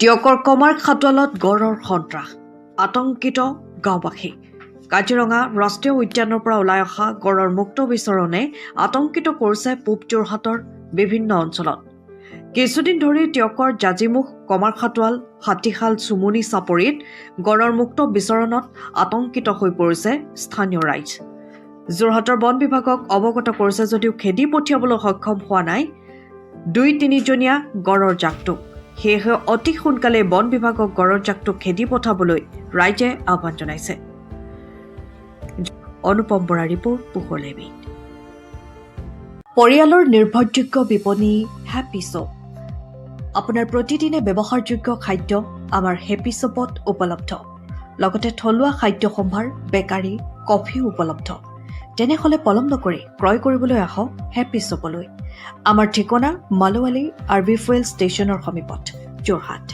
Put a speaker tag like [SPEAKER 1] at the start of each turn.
[SPEAKER 1] টিয়কৰ কমাৰ খাটোৱালত গড়ৰ সন্ত্ৰাস আতংকিত গাঁওবাসী কাজিৰঙা ৰাষ্ট্ৰীয় উদ্যানৰ পৰা ওলাই অহা গড়ৰ মুক্ত বিচৰণে আতংকিত কৰিছে পূব যোৰহাটৰ বিভিন্ন অঞ্চলত কিছুদিন ধৰি টিয়কৰ জাজিমুখ কমাৰ খাটোৱাল হাতীশাল চুমুনি চাপৰিত গড়ৰ মুক্ত বিচৰণত আতংকিত হৈ পৰিছে স্থানীয় ৰাইজ যোৰহাটৰ বন বিভাগক অৱগত কৰিছে যদিও খেদি পঠিয়াবলৈ সক্ষম হোৱা নাই 2-3জনীয়া গড়ৰ জাকটোক সেয়েহে অতি সোনকালে বন বিভাগক গড়ৰ জাকটোক খেদি পঠাবলৈ ৰাইজে আহ্বান জনাইছে অনুপম বৰা ৰিপৰ্ট পোহৰ লেবি পৰিয়ালৰ নিৰ্ভৰযোগ্য বিপণী হেপী শ্বপ আপোনাৰ প্ৰতিদিনে ব্যৱহাৰযোগ্য খাদ্য আমাৰ হেপী শ্বপত উপলব্ধ লগতে থলুৱা খাদ্য সম্ভাৰ বেকাৰী কফি উপলব্ধ তেনেহলে পলম নকৰি ক্ৰয় কৰিবলৈ আহক হেপী শ্বপলৈ আমাৰ ঠিকনা মালৱালী আৰবি ফুয়েল ষ্টেচনৰ সমীপত যোৰহাট